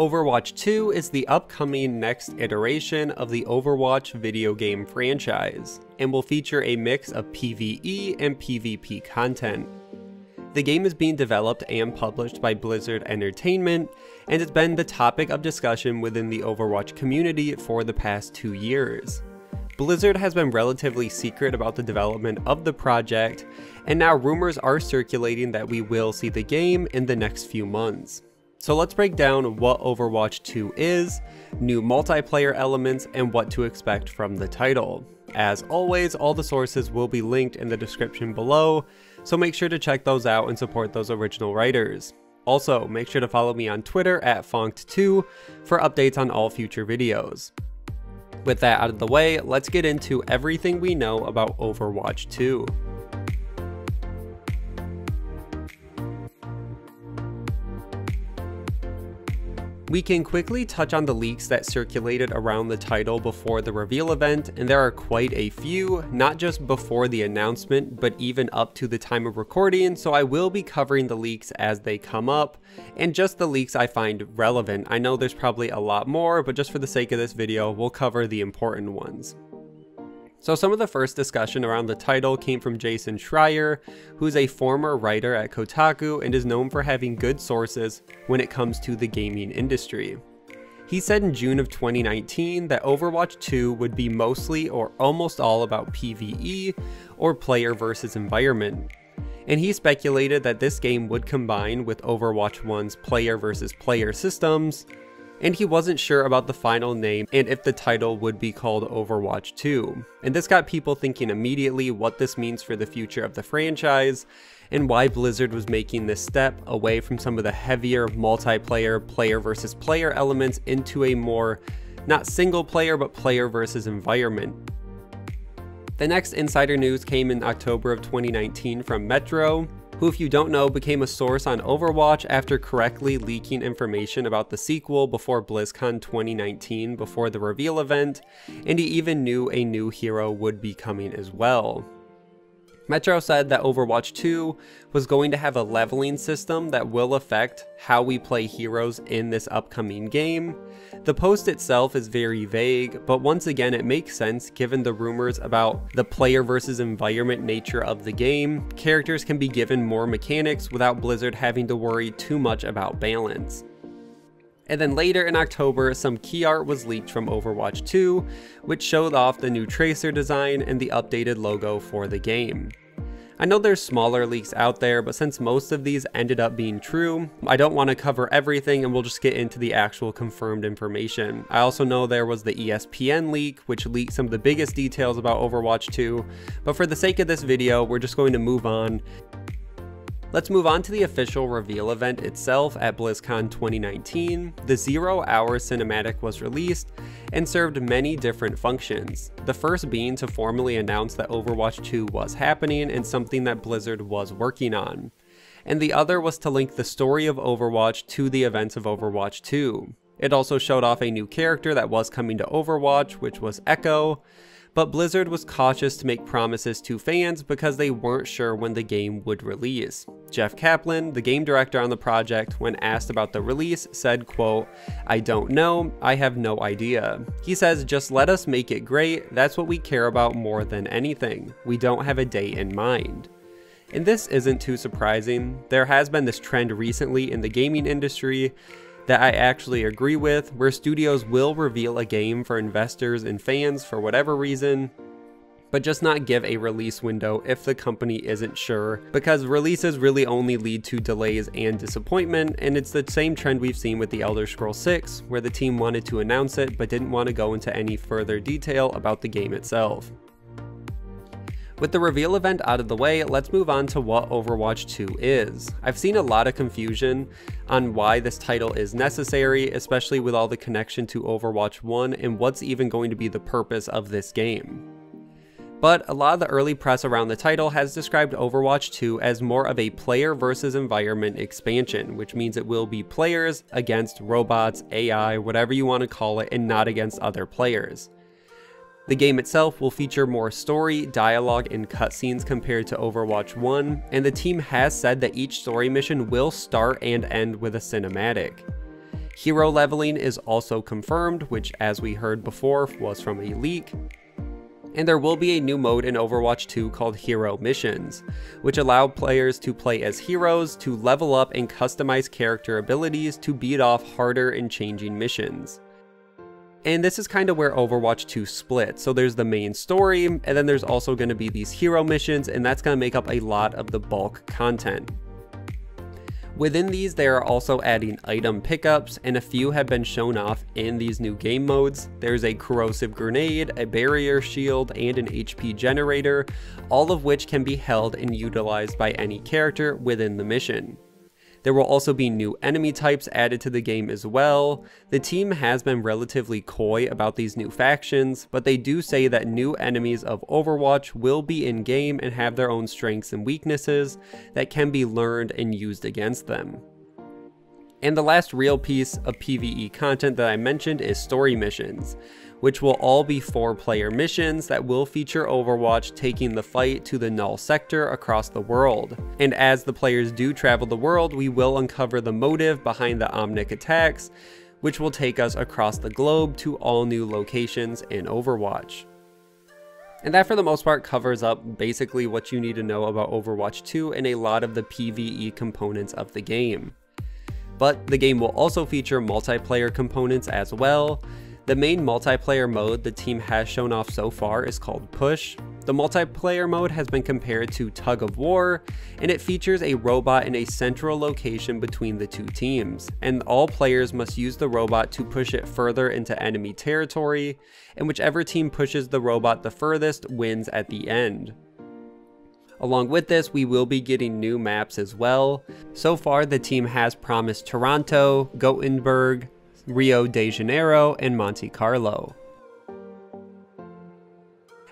Overwatch 2 is the upcoming next iteration of the Overwatch video game franchise, and will feature a mix of PvE and PvP content. The game is being developed and published by Blizzard Entertainment, and it's been the topic of discussion within the Overwatch community for the past 2 years. Blizzard has been relatively secret about the development of the project, and now rumors are circulating that we will see the game in the next few months. So let's break down what Overwatch 2 is, new multiplayer elements, and what to expect from the title. As always, all the sources will be linked in the description below, so make sure to check those out and support those original writers. Also, make sure to follow me on Twitter at Fonct2 for updates on all future videos. With that out of the way, let's get into everything we know about Overwatch 2. We can quickly touch on the leaks that circulated around the title before the reveal event, and there are quite a few, not just before the announcement, but even up to the time of recording, so I will be covering the leaks as they come up, and just the leaks I find relevant. I know there's probably a lot more, but just for the sake of this video, we'll cover the important ones. So some of the first discussion around the title came from Jason Schreier, who's a former writer at Kotaku and is known for having good sources when it comes to the gaming industry. He said in June of 2019 that Overwatch 2 would be mostly or almost all about PvE, or player versus environment. And he speculated that this game would combine with Overwatch 1's player versus player systems, and he wasn't sure about the final name and if the title would be called Overwatch 2. And this got people thinking immediately what this means for the future of the franchise, and why Blizzard was making this step away from some of the heavier multiplayer, player versus player elements into a more, not single player, but player versus environment. The next insider news came in October of 2019 from Metro, who, if you don't know, became a source on Overwatch after correctly leaking information about the sequel before BlizzCon 2019 before the reveal event, and he even knew a new hero would be coming as well. Metro said that Overwatch 2 was going to have a leveling system that will affect how we play heroes in this upcoming game. The post itself is very vague, but once again it makes sense given the rumors about the player versus environment nature of the game. Characters can be given more mechanics without Blizzard having to worry too much about balance. And then later in October, some key art was leaked from Overwatch 2, which showed off the new tracer design and the updated logo for the game. I know there's smaller leaks out there, but since most of these ended up being true, I don't want to cover everything and we'll just get into the actual confirmed information. I also know there was the ESPN leak, which leaked some of the biggest details about Overwatch 2, but for the sake of this video, we're just going to move on. Let's move on to the official reveal event itself at BlizzCon 2019. The 0-hour cinematic was released and served many different functions. The first being to formally announce that Overwatch 2 was happening and something that Blizzard was working on. And the other was to link the story of Overwatch to the events of Overwatch 2. It also showed off a new character that was coming to Overwatch, which was Echo. But Blizzard was cautious to make promises to fans because they weren't sure when the game would release. Jeff Kaplan, the game director on the project, when asked about the release, said, quote, "I don't know, I have no idea." He says, "Just let us make it great, that's what we care about more than anything. We don't have a date in mind." And this isn't too surprising. There has been this trend recently in the gaming industry that I actually agree with, where studios will reveal a game for investors and fans for whatever reason, but just not give a release window if the company isn't sure, because releases really only lead to delays and disappointment, and it's the same trend we've seen with The Elder Scrolls 6, where the team wanted to announce it but didn't want to go into any further detail about the game itself. With the reveal event out of the way, let's move on to what Overwatch 2 is. I've seen a lot of confusion on why this title is necessary, especially with all the connection to Overwatch 1 and what's even going to be the purpose of this game. But a lot of the early press around the title has described Overwatch 2 as more of a player versus environment expansion, which means it will be players against robots, AI, whatever you want to call it, and not against other players. The game itself will feature more story, dialogue, and cutscenes compared to Overwatch 1, and the team has said that each story mission will start and end with a cinematic. Hero leveling is also confirmed, which as we heard before was from a leak. And there will be a new mode in Overwatch 2 called Hero Missions, which allow players to play as heroes to level up and customize character abilities to beat off harder and changing missions. And this is kind of where Overwatch 2 splits. So there's the main story, and then there's also going to be these hero missions, and that's going to make up a lot of the bulk content. Within these, they are also adding item pickups, and a few have been shown off in these new game modes. There's a corrosive grenade, a barrier shield, and an HP generator, all of which can be held and utilized by any character within the mission. There will also be new enemy types added to the game as well. The team has been relatively coy about these new factions, but they do say that new enemies of Overwatch will be in game and have their own strengths and weaknesses that can be learned and used against them. And the last real piece of PvE content that I mentioned is story missions, which will all be 4-player missions that will feature Overwatch taking the fight to the Null sector across the world. And as the players do travel the world, we will uncover the motive behind the Omnic attacks, which will take us across the globe to all new locations in Overwatch. And that for the most part covers up basically what you need to know about Overwatch 2 and a lot of the PvE components of the game. But the game will also feature multiplayer components as well. The main multiplayer mode the team has shown off so far is called Push. The multiplayer mode has been compared to Tug of War, and it features a robot in a central location between the two teams, and all players must use the robot to push it further into enemy territory, and whichever team pushes the robot the furthest wins at the end. Along with this, we will be getting new maps as well. So far, the team has promised Toronto, Gothenburg, Rio de Janeiro, and Monte Carlo.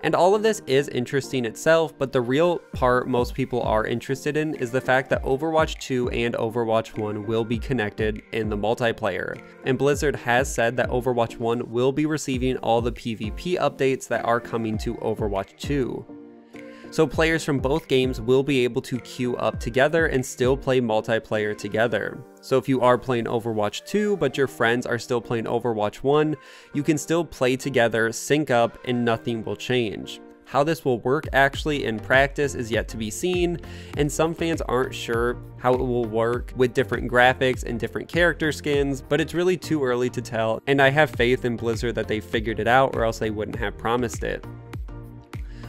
And all of this is interesting itself, but the real part most people are interested in is the fact that Overwatch 2 and Overwatch 1 will be connected in the multiplayer. And Blizzard has said that Overwatch 1 will be receiving all the PvP updates that are coming to Overwatch 2. So players from both games will be able to queue up together and still play multiplayer together. So if you are playing Overwatch 2 but your friends are still playing Overwatch 1, you can still play together, sync up, and nothing will change. How this will work actually in practice is yet to be seen, and some fans aren't sure how it will work with different graphics and different character skins, but it's really too early to tell, and I have faith in Blizzard that they figured it out or else they wouldn't have promised it.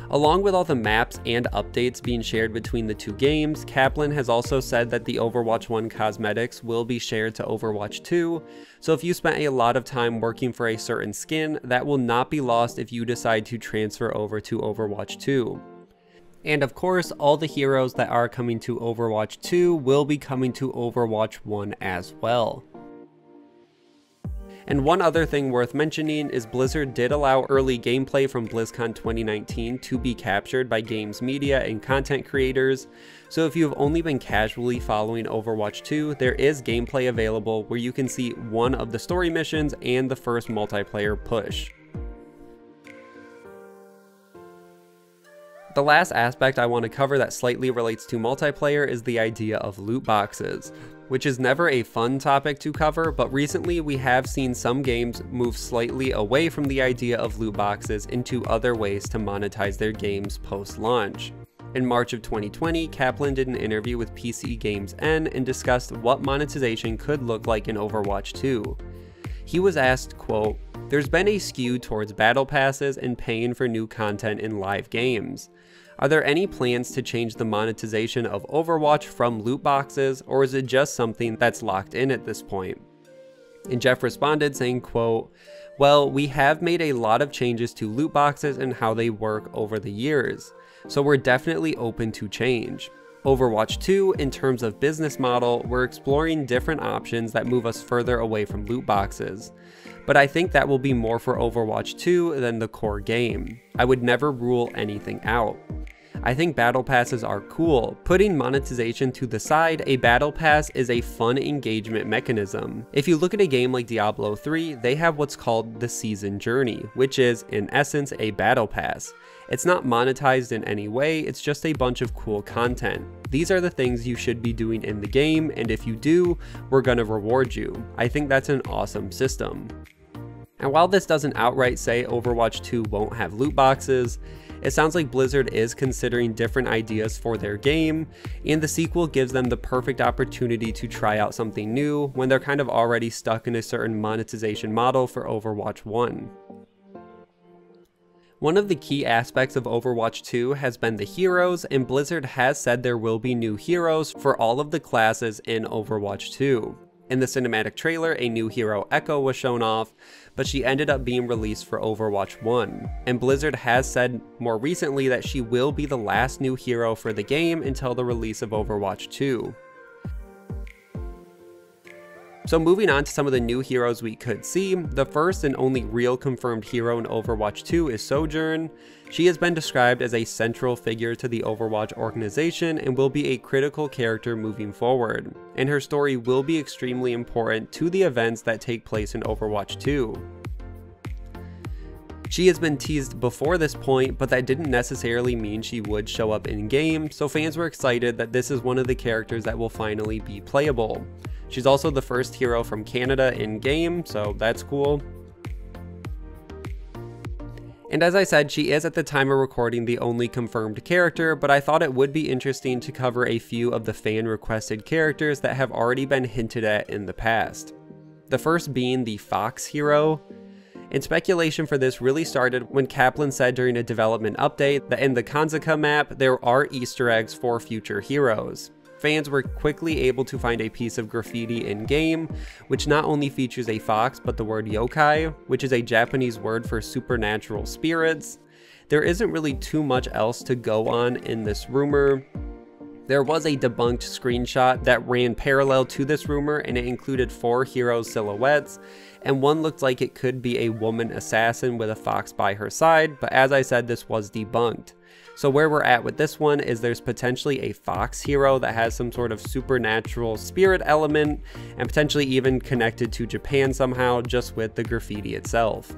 Along with all the maps and updates being shared between the two games, Kaplan has also said that the Overwatch 1 cosmetics will be shared to Overwatch 2, so if you spent a lot of time working for a certain skin, that will not be lost if you decide to transfer over to Overwatch 2. And of course, all the heroes that are coming to Overwatch 2 will be coming to Overwatch 1 as well. And one other thing worth mentioning is Blizzard did allow early gameplay from BlizzCon 2019 to be captured by games media and content creators, so if you have only been casually following Overwatch 2, there is gameplay available where you can see one of the story missions and the first multiplayer push. The last aspect I want to cover that slightly relates to multiplayer is the idea of loot boxes, which is never a fun topic to cover, but recently we have seen some games move slightly away from the idea of loot boxes into other ways to monetize their games post-launch. In March of 2020, Kaplan did an interview with PC Games N and discussed what monetization could look like in Overwatch 2. He was asked, quote, "There's been a skew towards battle passes and paying for new content in live games. Are there any plans to change the monetization of Overwatch from loot boxes, or is it just something that's locked in at this point?" And Jeff responded saying, quote, "Well, we have made a lot of changes to loot boxes and how they work over the years, so we're definitely open to change. Overwatch 2, in terms of business model, we're exploring different options that move us further away from loot boxes. But I think that will be more for Overwatch 2 than the core game. I would never rule anything out. I think battle passes are cool. Putting monetization to the side, a battle pass is a fun engagement mechanism. If you look at a game like Diablo 3, they have what's called the Season Journey, which is, in essence, a battle pass. It's not monetized in any way, it's just a bunch of cool content. These are the things you should be doing in the game, and if you do, we're gonna reward you. I think that's an awesome system. And while this doesn't outright say Overwatch 2 won't have loot boxes, it sounds like Blizzard is considering different ideas for their game, and the sequel gives them the perfect opportunity to try out something new when they're kind of already stuck in a certain monetization model for Overwatch 1. One of the key aspects of Overwatch 2 has been the heroes, and Blizzard has said there will be new heroes for all of the classes in Overwatch 2. In the cinematic trailer, a new hero, Echo, was shown off, but she ended up being released for Overwatch 1. And Blizzard has said more recently that she will be the last new hero for the game until the release of Overwatch 2. So moving on to some of the new heroes we could see, the first and only real confirmed hero in Overwatch 2 is Sojourn. She has been described as a central figure to the Overwatch organization and will be a critical character moving forward, and her story will be extremely important to the events that take place in Overwatch 2. She has been teased before this point, but that didn't necessarily mean she would show up in game, so fans were excited that this is one of the characters that will finally be playable. She's also the first hero from Canada in game, so that's cool. And as I said, she is at the time of recording the only confirmed character, but I thought it would be interesting to cover a few of the fan requested characters that have already been hinted at in the past. The first being the Fox hero. And speculation for this really started when Kaplan said during a development update that in the Kanzaka map there are Easter eggs for future heroes. Fans were quickly able to find a piece of graffiti in-game, which not only features a fox, but the word yokai, which is a Japanese word for supernatural spirits. There isn't really too much else to go on in this rumor. There was a debunked screenshot that ran parallel to this rumor, and it included 4 hero silhouettes, and one looked like it could be a woman assassin with a fox by her side, but as I said, this was debunked. So where we're at with this one is there's potentially a fox hero that has some sort of supernatural spirit element and potentially even connected to Japan somehow just with the graffiti itself.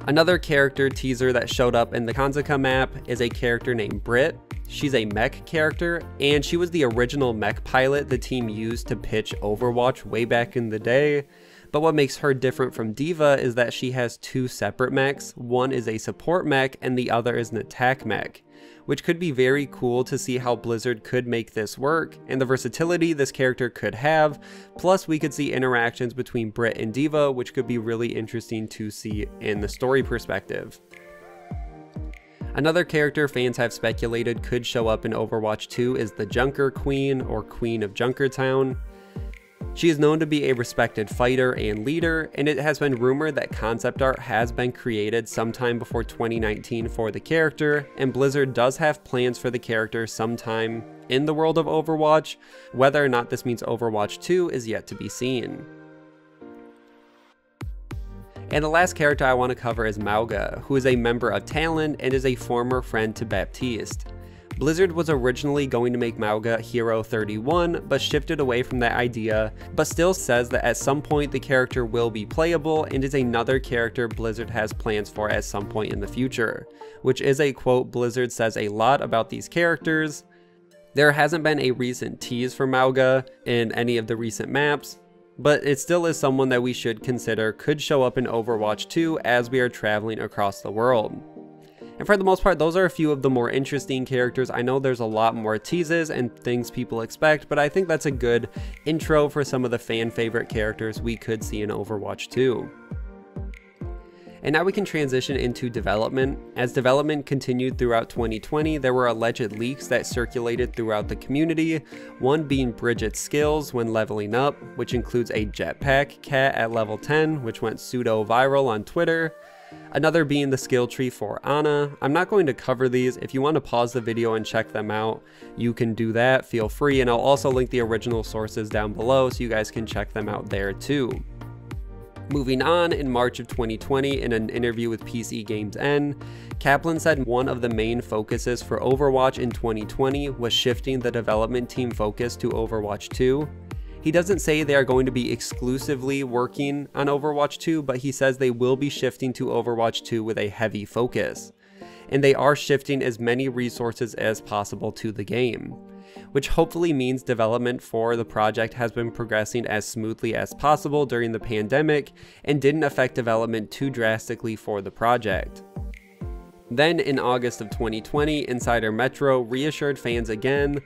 Another character teaser that showed up in the Kanzaka map is a character named Brit. She's a mech character, and she was the original mech pilot the team used to pitch Overwatch way back in the day. But what makes her different from D.Va is that she has 2 separate mechs. One is a support mech and the other is an attack mech, which could be very cool to see how Blizzard could make this work and the versatility this character could have. Plus we could see interactions between Brit and D.Va, which could be really interesting to see in the story perspective. Another character fans have speculated could show up in Overwatch 2 is the Junker Queen, or Queen of Junkertown. She is known to be a respected fighter and leader, and it has been rumored that concept art has been created sometime before 2019 for the character, and Blizzard does have plans for the character sometime in the world of Overwatch. Whether or not this means Overwatch 2 is yet to be seen. And the last character I want to cover is Mauga, who is a member of Talon and is a former friend to Baptiste. Blizzard was originally going to make Mauga Hero 31, but shifted away from that idea, but still says that at some point the character will be playable and is another character Blizzard has plans for at some point in the future, which is a quote Blizzard says a lot about these characters. There hasn't been a recent tease for Mauga in any of the recent maps, but it still is someone that we should consider could show up in Overwatch 2 as we are traveling across the world. And for the most part, those are a few of the more interesting characters. I know there's a lot more teases and things people expect, but I think that's a good intro for some of the fan favorite characters we could see in Overwatch 2. And now we can transition into development. As development continued throughout 2020, there were alleged leaks that circulated throughout the community, one being Bridget's skills when leveling up, which includes a jetpack cat at level 10, which went pseudo-viral on Twitter. Another being the skill tree for Ana. I'm not going to cover these. If you want to pause the video and check them out, you can do that, feel free, and I'll also link the original sources down below so you guys can check them out there too. Moving on, in March of 2020, in an interview with PC Games N, Kaplan said one of the main focuses for Overwatch in 2020 was shifting the development team focus to Overwatch 2. He doesn't say they are going to be exclusively working on Overwatch 2, but he says they will be shifting to Overwatch 2 with a heavy focus. And they are shifting as many resources as possible to the game, which hopefully means development for the project has been progressing as smoothly as possible during the pandemic and didn't affect development too drastically for the project. Then in August of 2020, Insider Metro reassured fans again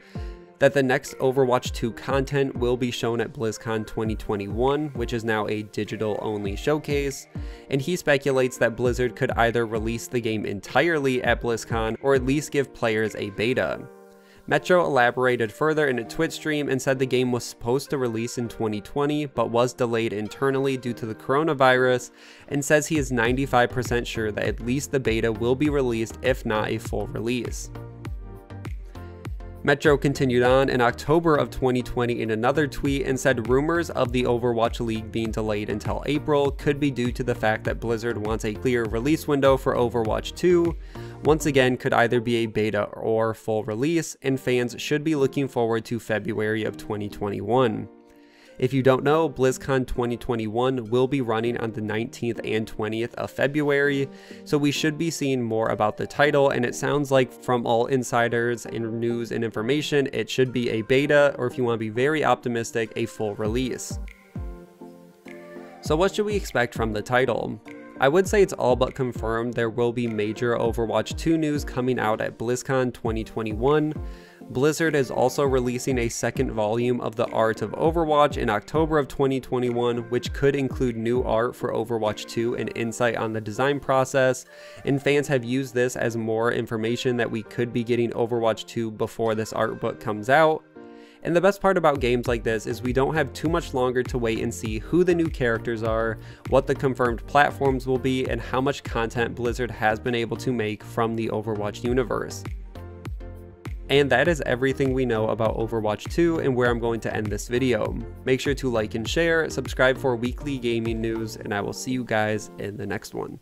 that the next Overwatch 2 content will be shown at BlizzCon 2021, which is now a digital-only showcase, and he speculates that Blizzard could either release the game entirely at BlizzCon or at least give players a beta. Metro elaborated further in a Twitch stream and said the game was supposed to release in 2020 but was delayed internally due to the coronavirus, and says he is 95% sure that at least the beta will be released, if not a full release. Metro continued on in October of 2020 in another tweet and said rumors of the Overwatch League being delayed until April could be due to the fact that Blizzard wants a clear release window for Overwatch 2, once again could either be a beta or full release, and fans should be looking forward to February of 2021. If you don't know, BlizzCon 2021 will be running on the 19th and 20th of February, so we should be seeing more about the title, and it sounds like from all insiders and news and information, it should be a beta, or if you want to be very optimistic, a full release. So what should we expect from the title? I would say it's all but confirmed there will be major Overwatch 2 news coming out at BlizzCon 2021. Blizzard is also releasing a second volume of the Art of Overwatch in October of 2021, which could include new art for Overwatch 2 and insight on the design process, and fans have used this as more information that we could be getting Overwatch 2 before this art book comes out. And the best part about games like this is we don't have too much longer to wait and see who the new characters are, what the confirmed platforms will be, and how much content Blizzard has been able to make from the Overwatch universe. And that is everything we know about Overwatch 2 and where I'm going to end this video. Make sure to like and share, subscribe for weekly gaming news, and I will see you guys in the next one.